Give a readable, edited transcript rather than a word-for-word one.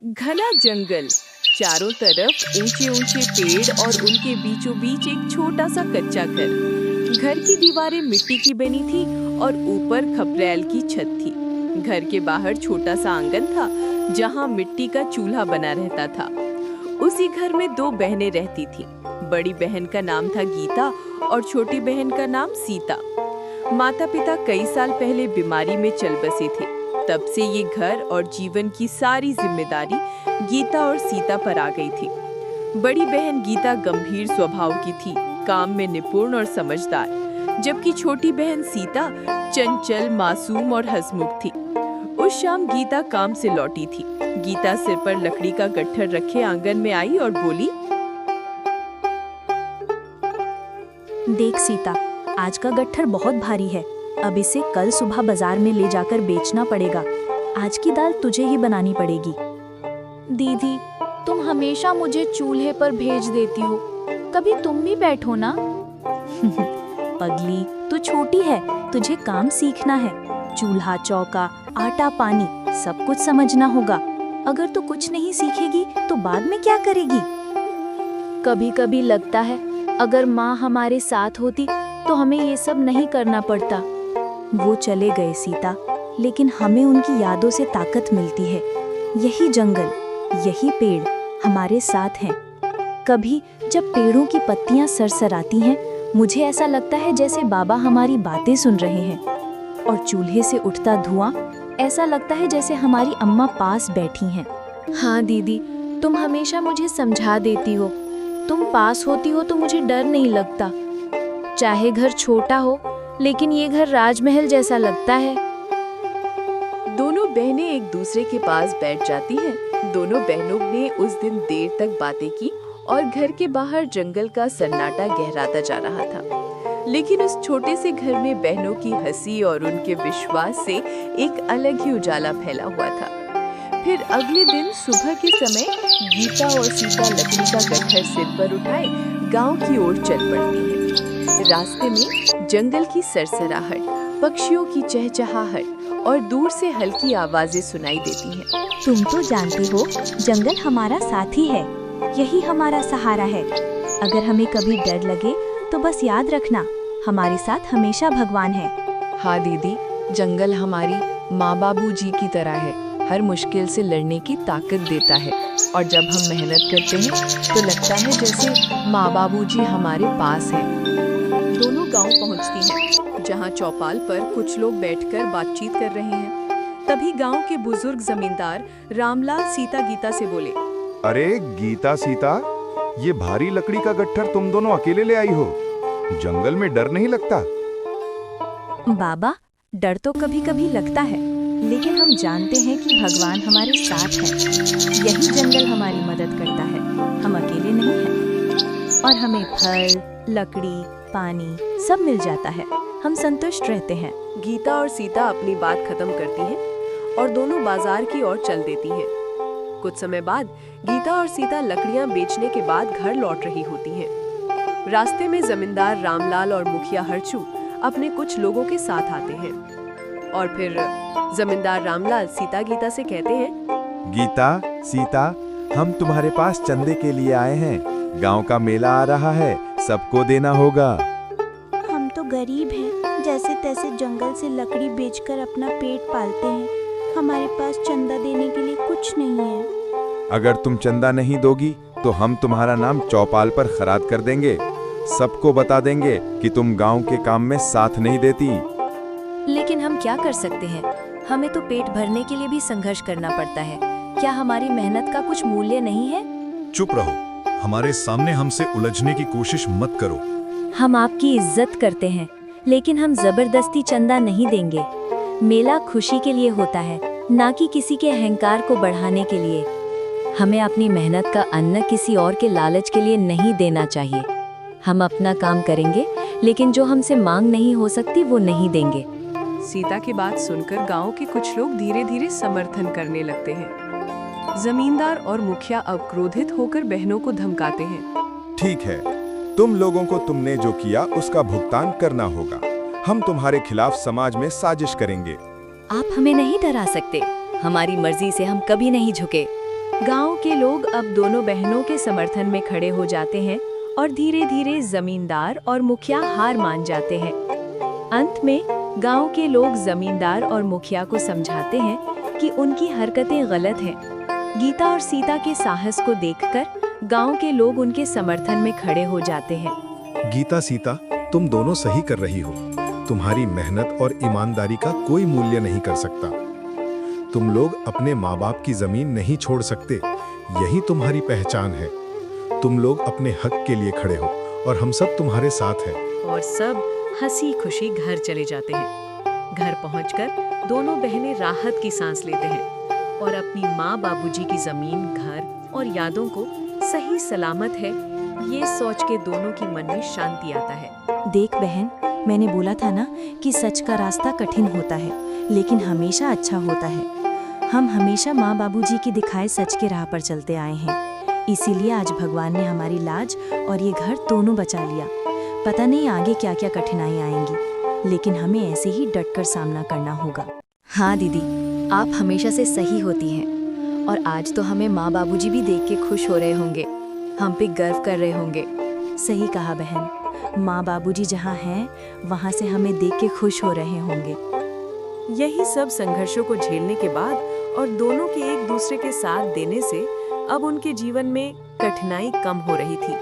घना जंगल, चारों तरफ ऊंचे ऊंचे पेड़ और उनके बीचों बीच एक छोटा सा कच्चा घर। घर की दीवारें मिट्टी की बनी थी और ऊपर खपरेल की छत थी। घर के बाहर छोटा सा आंगन था जहां मिट्टी का चूल्हा बना रहता था। उसी घर में दो बहनें रहती थीं। बड़ी बहन का नाम था गीता और छोटी बहन का नाम सीता। माता पिता कई साल पहले बीमारी में चल बसे थे। तब से ये घर और जीवन की सारी जिम्मेदारी गीता और सीता पर आ गई थी। बड़ी बहन गीता गंभीर स्वभाव की थी, काम में निपुण और समझदार, जबकि छोटी बहन सीता चंचल, मासूम और हंसमुख थी। उस शाम गीता काम से लौटी थी। गीता सिर पर लकड़ी का गट्ठर रखे आंगन में आई और बोली, देख सीता, आज का गट्ठर बहुत भारी है। अब इसे कल सुबह बाजार में ले जाकर बेचना पड़ेगा। आज की दाल तुझे ही बनानी पड़ेगी। दीदी, तुम हमेशा मुझे चूल्हे पर भेज देती हो, कभी तुम भी बैठो ना। पगली, तू छोटी है, तुझे काम सीखना है। चूल्हा, चौका, आटा, पानी सब कुछ समझना होगा। अगर तू कुछ नहीं सीखेगी तो बाद में क्या करेगी? कभी कभी लगता है अगर माँ हमारे साथ होती तो हमें ये सब नहीं करना पड़ता। वो चले गए सीता, लेकिन हमें उनकी यादों से ताकत मिलती है। यही जंगल, यही पेड़ हमारे साथ हैं। कभी जब पेड़ों की पत्तियां सरसराती हैं, मुझे ऐसा लगता है जैसे बाबा हमारी बातें सुन रहे हैं। और चूल्हे से उठता धुआं, ऐसा लगता है जैसे हमारी अम्मा पास बैठी हैं। हाँ दीदी, तुम हमेशा मुझे समझा देती हो। तुम पास होती हो तो मुझे डर नहीं लगता। चाहे घर छोटा हो, लेकिन ये घर राजमहल जैसा लगता है। दोनों बहनें एक दूसरे के पास बैठ जाती हैं। दोनों बहनों ने उस दिन देर तक बातें की और घर के बाहर जंगल का सन्नाटा गहराता जा रहा था। लेकिन उस छोटे से घर में बहनों की हंसी और उनके विश्वास से एक अलग ही उजाला फैला हुआ था। फिर अगले दिन सुबह के समय गीता और सीता लकड़ी का गट्ठर सिर पर उठाए गांव की ओर चल पड़ती हैं। रास्ते में जंगल की सरसराहट, पक्षियों की चहचहाहट और दूर से हल्की आवाजें सुनाई देती हैं। तुम तो जानती हो, जंगल हमारा साथी है, यही हमारा सहारा है। अगर हमें कभी डर लगे तो बस याद रखना, हमारे साथ हमेशा भगवान है। हाँ दीदी, जंगल हमारी माँ बाबू जी की तरह है, हर मुश्किल से लड़ने की ताकत देता है। और जब हम मेहनत करते हैं तो लगता है जैसे माँ बाबू जी हमारे पास हैं। दोनों गांव पहुंचती हैं, जहां चौपाल पर कुछ लोग बैठकर बातचीत कर रहे हैं। तभी गांव के बुजुर्ग जमींदार रामलाल सीता गीता से बोले, अरे गीता, सीता, ये भारी लकड़ी का गट्ठर तुम दोनों अकेले ले आई हो। जंगल में डर नहीं लगता? बाबा, डर तो कभी कभी लगता है, लेकिन हम जानते हैं कि भगवान हमारे साथ हैं। यही जंगल हमारी मदद करता है, हम अकेले नहीं हैं। और हमें फल, लकड़ी, पानी सब मिल जाता है, हम संतुष्ट रहते हैं। गीता और सीता अपनी बात खत्म करती हैं और दोनों बाजार की ओर चल देती हैं। कुछ समय बाद गीता और सीता लकड़ियां बेचने के बाद घर लौट रही होती हैं। रास्ते में जमींदार रामलाल और मुखिया हरचू अपने कुछ लोगों के साथ आते हैं। और फिर जमींदार रामलाल सीता गीता से कहते हैं, गीता, सीता, हम तुम्हारे पास चंदे के लिए आए हैं। गांव का मेला आ रहा है, सबको देना होगा। हम तो गरीब हैं, जैसे तैसे जंगल से लकड़ी बेचकर अपना पेट पालते हैं। हमारे पास चंदा देने के लिए कुछ नहीं है। अगर तुम चंदा नहीं दोगी तो हम तुम्हारा नाम चौपाल पर खराद कर देंगे। सबको बता देंगे कि तुम गांव के काम में साथ नहीं देती। लेकिन हम क्या कर सकते हैं? हमें तो पेट भरने के लिए भी संघर्ष करना पड़ता है। क्या हमारी मेहनत का कुछ मूल्य नहीं है? चुप रहो, हमारे सामने हमसे उलझने की कोशिश मत करो। हम आपकी इज्जत करते हैं, लेकिन हम जबरदस्ती चंदा नहीं देंगे। मेला खुशी के लिए होता है, ना कि किसी के अहंकार को बढ़ाने के लिए। हमें अपनी मेहनत का अन्न किसी और के लालच के लिए नहीं देना चाहिए। हम अपना काम करेंगे, लेकिन जो हमसे मांग नहीं हो सकती वो नहीं देंगे। सीता की बात सुनकर गांव के कुछ लोग धीरे धीरे समर्थन करने लगते हैं। जमींदार और मुखिया अब क्रोधित होकर बहनों को धमकाते हैं। ठीक है, तुम लोगों को तुमने जो किया उसका भुगतान करना होगा। हम तुम्हारे खिलाफ समाज में साजिश करेंगे। आप हमें नहीं डरा सकते, हमारी मर्जी से हम कभी नहीं झुके। गांव के लोग अब दोनों बहनों के समर्थन में खड़े हो जाते हैं और धीरे धीरे जमींदार और मुखिया हार मान जाते हैं। अंत में गांव के लोग जमींदार और मुखिया को समझाते हैं कि उनकी हरकतें गलत हैं। गीता और सीता के साहस को देखकर गांव के लोग उनके समर्थन में खड़े हो जाते हैं। गीता सीता, तुम दोनों सही कर रही हो। तुम्हारी मेहनत और ईमानदारी का कोई मूल्य नहीं कर सकता। तुम लोग अपने माँ बाप की जमीन नहीं छोड़ सकते, यही तुम्हारी पहचान है। तुम लोग अपने हक के लिए खड़े हो और हम सब तुम्हारे साथ हैं। और सब हंसी खुशी घर चले जाते हैं। घर पहुंचकर दोनों बहनें राहत की सांस लेते हैं और अपनी माँ बाबूजी की जमीन, घर और यादों को सही सलामत है, ये सोच के दोनों की मन में शांति आता है। देख बहन, मैंने बोला था ना कि सच का रास्ता कठिन होता है लेकिन हमेशा अच्छा होता है। हम हमेशा माँ बाबूजी की दिखाए सच के राह पर चलते आए हैं, इसीलिए आज भगवान ने हमारी लाज और ये घर दोनों बचा लिया। पता नहीं आगे क्या क्या कठिनाई आएंगी, लेकिन हमें ऐसे ही डटकर सामना करना होगा। हाँ दीदी, आप हमेशा से सही होती हैं और आज तो हमें माँ बाबूजी भी देख के खुश हो रहे होंगे, हम पे गर्व कर रहे होंगे। सही कहा बहन, माँ बाबूजी जहाँ हैं वहाँ से हमें देख के खुश हो रहे होंगे। यही सब संघर्षों को झेलने के बाद और दोनों के एक दूसरे के साथ देने से अब उनके जीवन में कठिनाई कम हो रही थी।